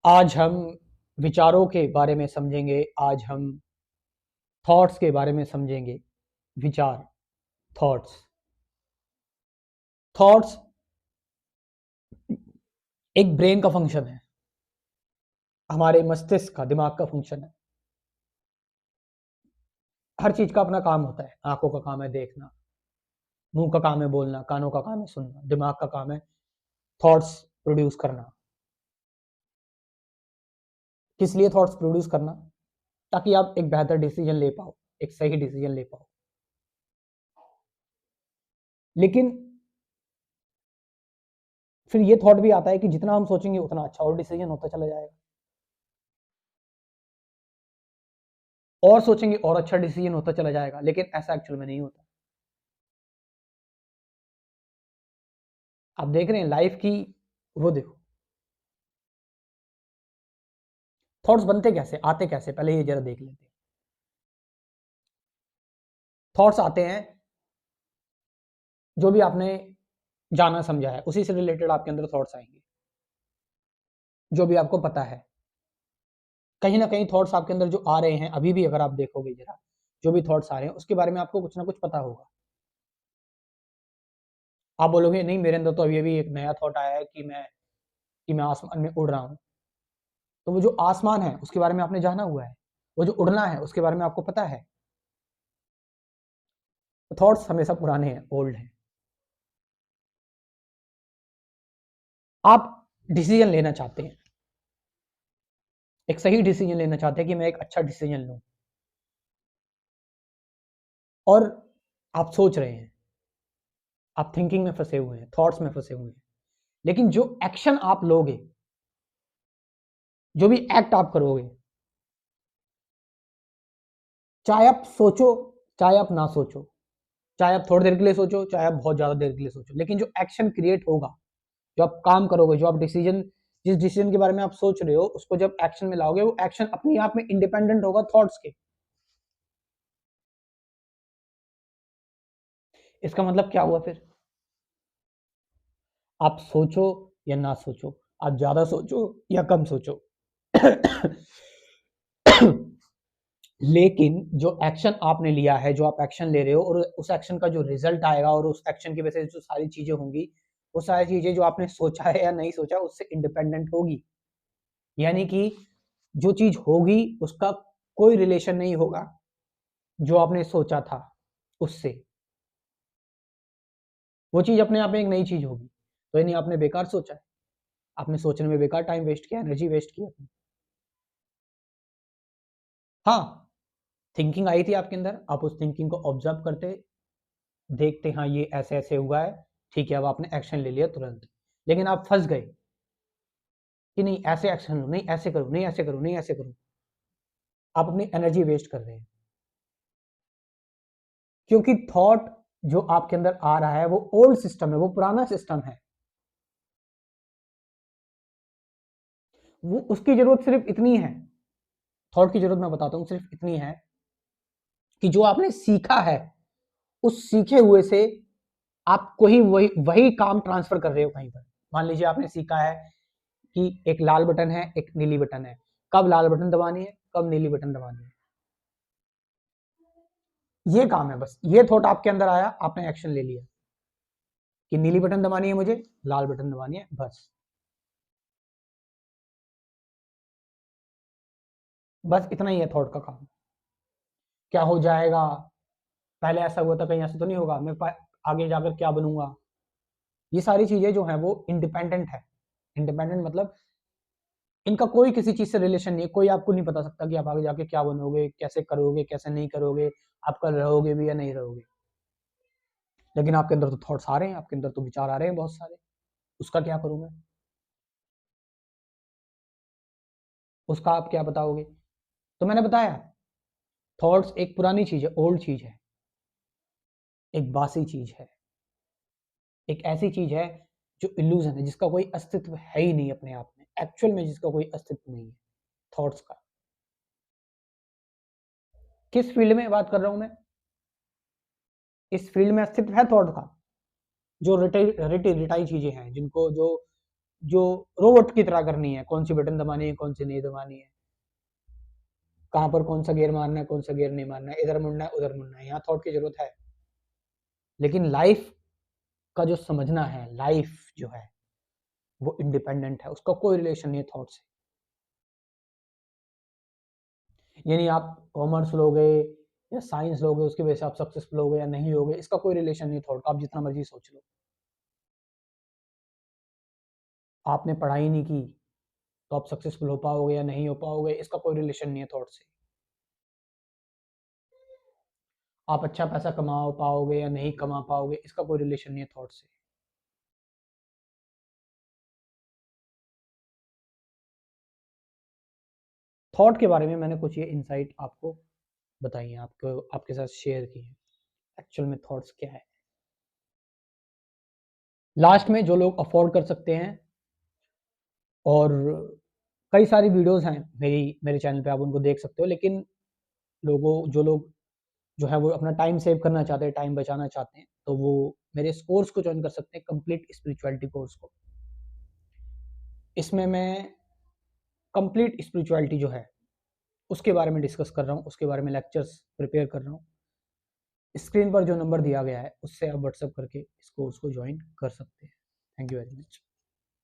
आज हम विचारों के बारे में समझेंगे। आज हम थॉट्स के बारे में समझेंगे। विचार, थॉट्स। थॉट्स एक ब्रेन का फंक्शन है, हमारे मस्तिष्क का, दिमाग का फंक्शन है। हर चीज का अपना काम होता है। आंखों का काम है देखना, मुंह का काम है बोलना, कानों का काम है सुनना, दिमाग का काम है थॉट्स प्रोड्यूस करना। किस लिए थॉट्स प्रोड्यूस करना? ताकि आप एक बेहतर डिसीजन ले पाओ, एक सही डिसीजन ले पाओ। लेकिन फिर ये थॉट भी आता है कि जितना हम सोचेंगे उतना अच्छा और डिसीजन होता चला जाएगा, और सोचेंगे और अच्छा डिसीजन होता चला जाएगा। लेकिन ऐसा एक्चुअल में नहीं होता। आप देख रहे हैं लाइफ की, वो देखो, थॉट्स बनते कैसे, आते कैसे, पहले ये जरा देख लेते हैं। थॉट्स आते हैं, जो भी आपने जाना समझा है उसी से रिलेटेड आपके अंदर थॉट्स आएंगे। जो भी आपको पता है, कहीं ना कहीं थॉट्स आपके अंदर जो आ रहे हैं, अभी भी अगर आप देखोगे जरा, जो भी थॉट्स आ रहे हैं उसके बारे में आपको कुछ ना कुछ पता होगा। आप बोलोगे नहीं, मेरे अंदर तो अभी अभी एक नया थॉट आया है कि मैं आसमान में उड़ रहा हूँ। तो वो जो आसमान है उसके बारे में आपने जाना हुआ है, वो जो उड़ना है उसके बारे में आपको पता है। तो थॉट्स हमेशा पुराने हैं, ओल्ड हैं। आप डिसीजन लेना चाहते हैं, एक सही डिसीजन लेना चाहते हैं कि मैं एक अच्छा डिसीजन लूं, और आप सोच रहे हैं, आप थिंकिंग में फंसे हुए हैं, थॉट्स में फंसे हुए हैं। लेकिन जो एक्शन आप लोगे, जो भी एक्ट आप करोगे, चाहे आप सोचो चाहे आप ना सोचो, चाहे आप थोड़ी देर के लिए सोचो चाहे आप बहुत ज्यादा देर के लिए सोचो, लेकिन जो एक्शन क्रिएट होगा, जो आप काम करोगे, जो आप डिसीजन, जिस डिसीजन के बारे में आप सोच रहे हो उसको जब एक्शन में लाओगे, वो एक्शन अपने आप में इंडिपेंडेंट होगा थॉट्स के। इसका मतलब क्या हुआ फिर? आप सोचो या ना सोचो, आप ज्यादा सोचो या कम सोचो, लेकिन जो एक्शन आपने लिया है, जो आप एक्शन ले रहे हो, और उस एक्शन का जो रिजल्ट आएगा, और उस एक्शन की वजह से जो सारी चीजें होंगी, वो सारी चीजें जो आपने सोचा है या नहीं सोचा उससे इंडिपेंडेंट होगी। यानी कि जो चीज होगी उसका कोई रिलेशन नहीं होगा जो आपने सोचा था उससे। वो चीज अपने आप में एक नई चीज होगी। तो यानी आपने बेकार सोचा है, आपने सोचने में बेकार टाइम वेस्ट किया, एनर्जी वेस्ट की अपनी। हाँ, थिंकिंग आई थी आपके अंदर, आप उस थिंकिंग को ऑब्जर्व करते, देखते हाँ ये ऐसे ऐसे हुआ है, ठीक है, अब आपने एक्शन ले लिया तुरंत। लेकिन आप फंस गए कि नहीं ऐसे एक्शन लो, नहीं ऐसे करो, नहीं ऐसे करो, नहीं ऐसे करो। आप अपनी एनर्जी वेस्ट कर रहे हैं, क्योंकि थॉट जो आपके अंदर आ रहा है वो ओल्ड सिस्टम है, वो पुराना सिस्टम है। वो उसकी जरूरत सिर्फ इतनी है, थॉट की जरूरत मैं बताता हूँ, सिर्फ इतनी है कि जो आपने सीखा है, उस सीखे हुए से आप कोई वही वही काम ट्रांसफर कर रहे हो कहीं पर। मान लीजिए आपने सीखा है कि एक लाल बटन है, एक नीली बटन है, कब लाल बटन दबानी है, कब नीली बटन दबानी है, ये काम है। बस ये थॉट आपके अंदर आया, आपने एक्शन ले लिया कि नीली बटन दबानी है मुझे, लाल बटन दबानी है, बस। बस इतना ही है थॉट का काम। क्या हो जाएगा, पहले ऐसा हुआ था, कहीं ऐसा तो नहीं होगा, मैं आगे जाकर क्या बनूंगा, ये सारी चीजें जो है वो इंडिपेंडेंट है। इंडिपेंडेंट मतलब इनका कोई किसी चीज से रिलेशन नहीं है। कोई आपको नहीं बता सकता कि आप आगे जाके क्या बनोगे, कैसे करोगे, कैसे नहीं करोगे, आप कल रहोगे भी या नहीं रहोगे। लेकिन आपके अंदर तो थॉट्स आ रहे हैं, आपके अंदर तो विचार आ रहे हैं बहुत सारे। उसका क्या करूं मैं? उसका आप क्या बताओगे? तो मैंने बताया, थॉट्स एक पुरानी चीज है, ओल्ड चीज है, एक बासी चीज है, एक ऐसी चीज है जो इल्यूजन है, जिसका कोई अस्तित्व है ही नहीं अपने आप में, एक्चुअल में जिसका कोई अस्तित्व नहीं है थॉट्स का। किस फील्ड में बात कर रहा हूं मैं? इस फील्ड में अस्तित्व है थॉट का, जो रिटाई रिटाई चीजें हैं, जिनको जो जो रोबोट की तरह करनी है, कौन सी बटन दबानी है, कौन सी नहीं दबानी है, कहाँ पर कौन सा गियर मारना है, कौन सा गियर नहीं मारना है, इधर मुड़ना है, उधर मुड़ना है, यहाँ थॉट की जरूरत है। लेकिन लाइफ का जो समझना है, लाइफ जो है वो इंडिपेंडेंट है, उसका कोई रिलेशन नहीं है थॉट से। यानी आप कॉमर्स लोगे या साइंस लोगे उसकी वजह से आप सक्सेसफुल होगे या नहीं होगे, इसका कोई रिलेशन नहीं थॉट का, आप जितना मर्जी सोच लो। आपने पढ़ाई नहीं की तो आप सक्सेसफुल हो पाओगे या नहीं हो पाओगे, इसका कोई रिलेशन नहीं है थॉट से। आप अच्छा पैसा कमा पाओगे या नहीं कमा पाओगे, इसका कोई रिलेशन नहीं है थॉट से। थॉट के बारे में मैंने कुछ ये इनसाइट आपको बताई है, आपको आपके साथ शेयर की है। एक्चुअल में थॉट्स क्या है। लास्ट में जो लोग अफोर्ड कर सकते हैं, और कई सारी वीडियोस हैं मेरे चैनल पे, आप उनको देख सकते हो, लेकिन जो लोग जो है वो अपना टाइम सेव करना चाहते हैं, टाइम बचाना चाहते हैं, तो वो मेरे इस कोर्स को ज्वाइन कर सकते हैं, कंप्लीट स्पिरिचुअलिटी कोर्स को। इसमें मैं कंप्लीट स्पिरिचुअलिटी जो है उसके बारे में डिस्कस कर रहा हूँ, उसके बारे में लेक्चर्स प्रिपेयर कर रहा हूँ। स्क्रीन पर जो नंबर दिया गया है उससे आप व्हाट्सअप करके इस कोर्स को ज्वाइन कर सकते हैं। Thank you very much.